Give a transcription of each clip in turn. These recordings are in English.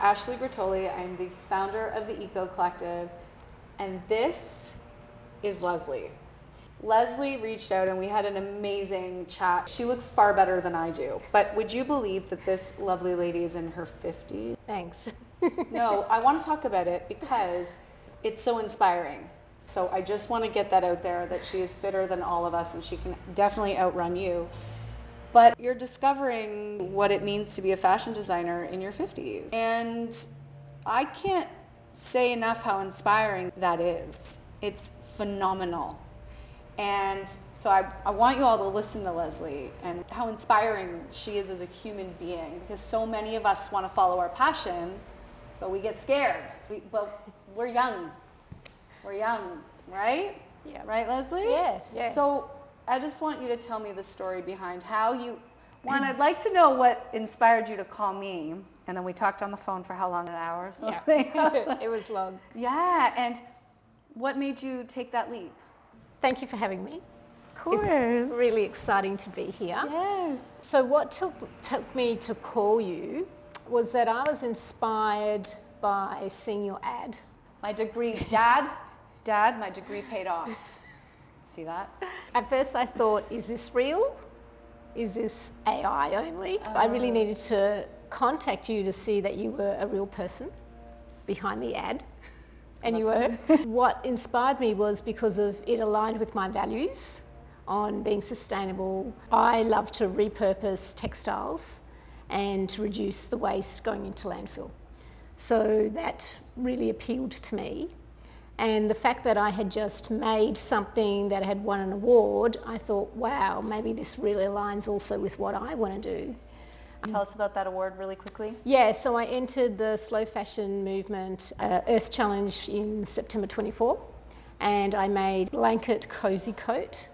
Ashley Grottoli. I'm the founder of the Eco Collective, and this is Leslie. Leslie reached out and we had an amazing chat. She looks far better than I do, but would you believe that this lovely lady is in her 50s? Thanks. No, I want to talk about it because it's so inspiring. So I just want to get that out there, that she is fitter than all of us and she can definitely outrun you. But you're discovering what it means to be a fashion designer in your 50s. And I can't say enough how inspiring that is. It's phenomenal. And so I want you all to listen to Leslie and how inspiring she is as a human being, because so many of us want to follow our passion, but we get scared. But we're young. We're young, right? Yeah. Right, Leslie? Yeah. So I just want you to tell me the story behind how you, one, I'd like to know what inspired you to call me. And then we talked on the phone for how long, an hour or something? Yeah, it was long. Yeah, and what made you take that leap? Thank you for having me. Of course. It's really exciting to be here. Yes. So what took me to call you was that I was inspired by seeing your ad. My degree, Dad, my degree paid off. See that? At first I thought, is this real? Is this AI only? I really needed to contact you to see that you were a real person behind the ad. And you were. What inspired me was because of it aligned with my values on being sustainable. I love to repurpose textiles and to reduce the waste going into landfill. So that really appealed to me. And the fact that I had just made something that had won an award, I thought, wow, maybe this really aligns also with what I want to do. Tell us about that award really quickly. Yeah, so I entered the slow fashion movement Earth Challenge in September 24, and I made blanket cozy coat.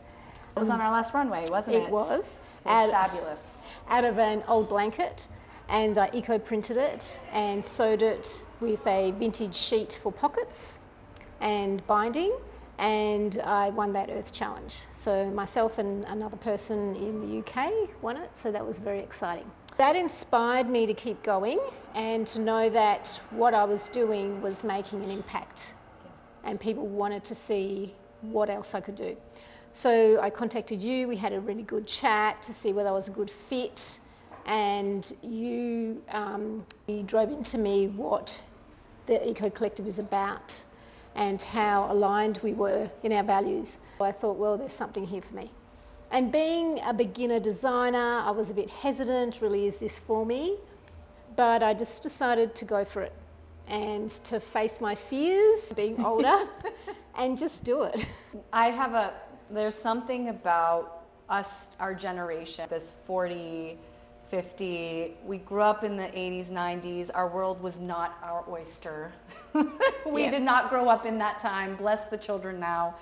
It was on our last runway, wasn't it? It was. It was fabulous. Out of an old blanket, and I eco-printed it and sewed it with a vintage sheet for pockets and binding, and I won that Earth Challenge. So myself and another person in the UK won it, so that was very exciting. That inspired me to keep going and to know that what I was doing was making an impact, and people wanted to see what else I could do. So I contacted you, we had a really good chat to see whether I was a good fit, and you drove into me what the Eco Collective is about and how aligned we were in our values. I thought, well, there's something here for me. And being a beginner designer, I was a bit hesitant, really, is this for me? But I just decided to go for it and to face my fears, being older, and just do it. There's something about us, our generation, this 40, 50, we grew up in the 80s, 90s, our world was not our oyster. We did not grow up in that time, bless the children now.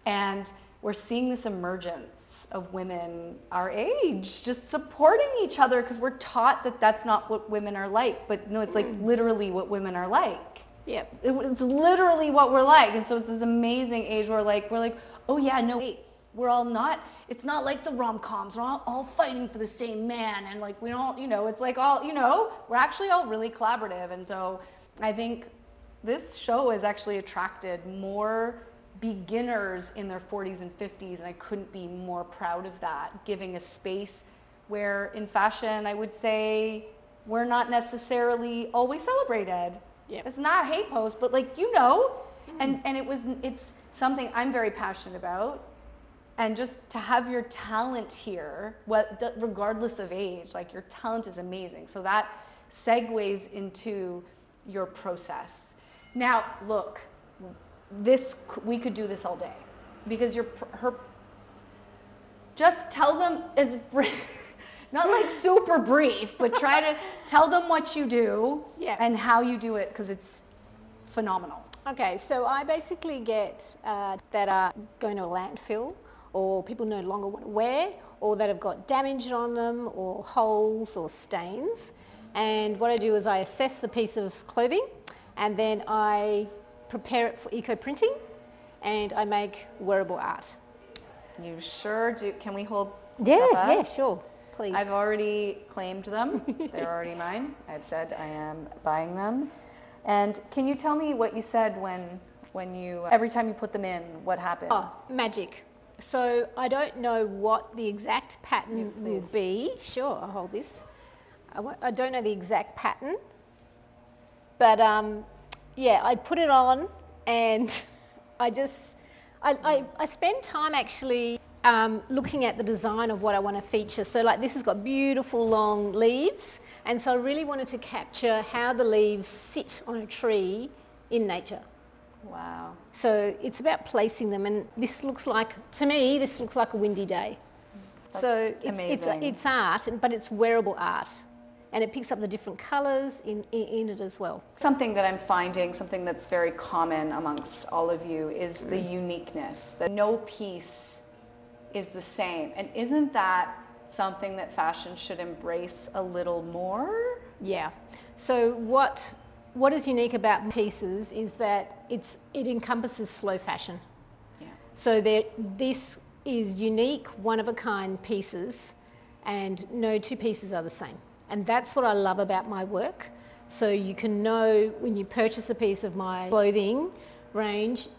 And we're seeing this emergence of women our age just supporting each other, because we're taught that that's not what women are like, but no, it's like literally what women are like. Yeah. It's literally what we're like. And so it's this amazing age where we're like, oh yeah, no, wait, we're all not, it's not like the rom-coms, we're all fighting for the same man, and like we don't, it's like all, we're actually all really collaborative. And so I think this show has actually attracted more beginners in their 40s and 50s, and I couldn't be more proud of that, giving a space where in fashion I would say we're not necessarily always celebrated. Yeah. It's not a hate post, but and it's something I'm very passionate about. And just to have your talent here, regardless of age, like your talent is amazing. So that segues into your process. Now, look, we could do this all day, because just tell them not like super brief, but try to tell them what you do and how you do it, because it's phenomenal. Okay, so I basically get that are going to a landfill, or people no longer want to wear, or that have got damage on them, or holes or stains. And what I do is I assess the piece of clothing, and then I prepare it for eco-printing, and I make wearable art. You sure do. Can we hold Yeah, stuff up? yeah, sure. please. I've already claimed them. They're already mine. I've said I am buying them. And can you tell me what you said when you, every time you put them in, what happened? Oh, magic. So I don't know what the exact pattern will be. Sure, I'll hold this. I don't know the exact pattern, but yeah, I put it on and I spend time actually looking at the design of what I want to feature. So like this has got beautiful long leaves, and so I really wanted to capture how the leaves sit on a tree in nature. Wow. So it's about placing them, and this looks like, to me, this looks like a windy day. That's so amazing. It's art, but it's wearable art, and it picks up the different colours in it as well. Something that I'm finding, something that's very common amongst all of you, is the uniqueness, that no piece is the same. And isn't that something that fashion should embrace a little more? Yeah. So what is unique about pieces is that it encompasses slow fashion. Yeah. So this is unique, one-of-a-kind pieces, and no two pieces are the same. And that's what I love about my work. So you can know when you purchase a piece of my clothing range,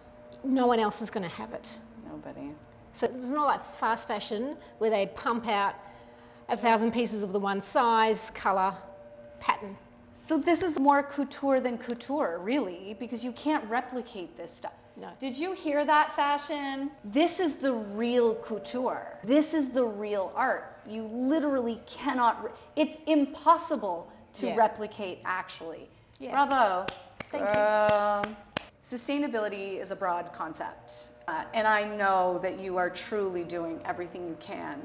no one else is going to have it. Nobody. So it's not like fast fashion where they pump out 1,000 pieces of the one size, colour, pattern. So this is more couture than couture, really, because you can't replicate this stuff. No. Did you hear that, fashion? This is the real couture. This is the real art. You literally cannot, it's impossible to replicate, actually. Yeah. Bravo. Thank you. Sustainability is a broad concept, and I know that you are truly doing everything you can.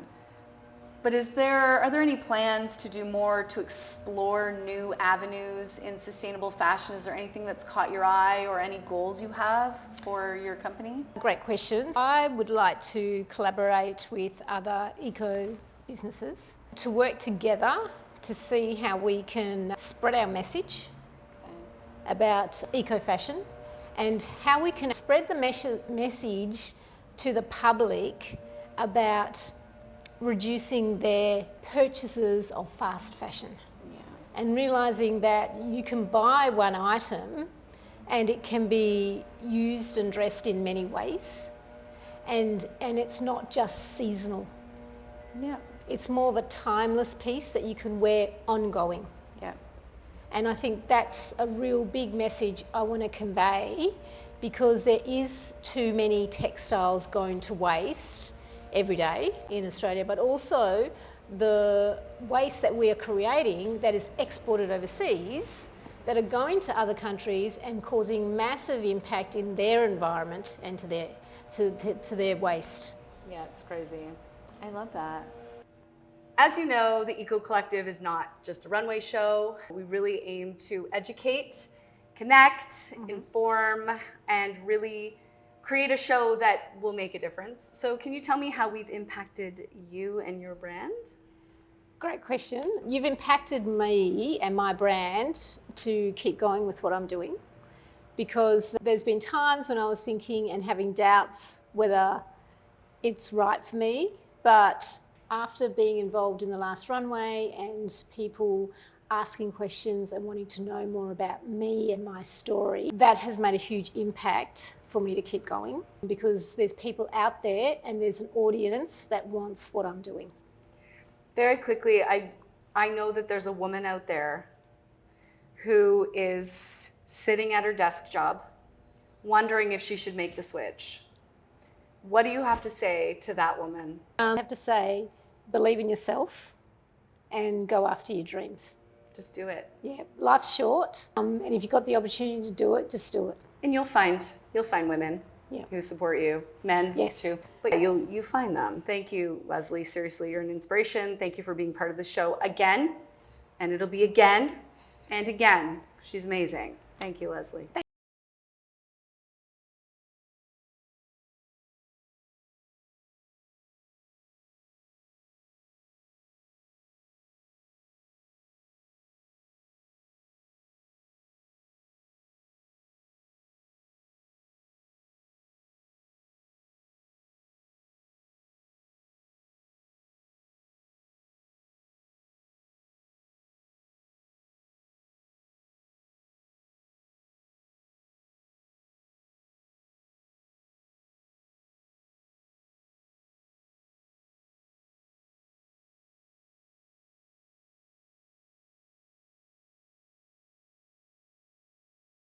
But are there any plans to do more to explore new avenues in sustainable fashion? Is there anything that's caught your eye or any goals you have for your company? Great question. I would like to collaborate with other eco businesses to work together to see how we can spread our message about eco fashion and how we can spread the message to the public about reducing their purchases of fast fashion. Yeah. And realising that you can buy one item and it can be used and dressed in many ways, and it's not just seasonal. Yeah. It's more of a timeless piece that you can wear ongoing. Yeah. And I think that's a real big message I want to convey, because there is too many textiles going to waste every day in Australia, but also the waste that we are creating that is exported overseas that are going to other countries and causing massive impact in their environment and to their waste. Yeah, it's crazy. I love that. As you know, the Eco Collective is not just a runway show. We really aim to educate, connect, inform, and really create a show that will make a difference. So can you tell me how we've impacted you and your brand? Great question. You've impacted me and my brand to keep going with what I'm doing, because there's been times when I was thinking and having doubts whether it's right for me, but after being involved in the last runway and people asking questions and wanting to know more about me and my story, that has made a huge impact for me to keep going, because there's people out there and there's an audience that wants what I'm doing. Very quickly, I know that there's a woman out there who is sitting at her desk job wondering if she should make the switch. What do you have to say to that woman? I have to say, believe in yourself and go after your dreams. Just do it. Yeah, life's short, and if you've got the opportunity to do it, just do it. And you'll find women who support you, men too. But you find them. Thank you, Leslie. Seriously, you're an inspiration. Thank you for being part of the show again, and it'll be again and again. She's amazing. Thank you, Leslie.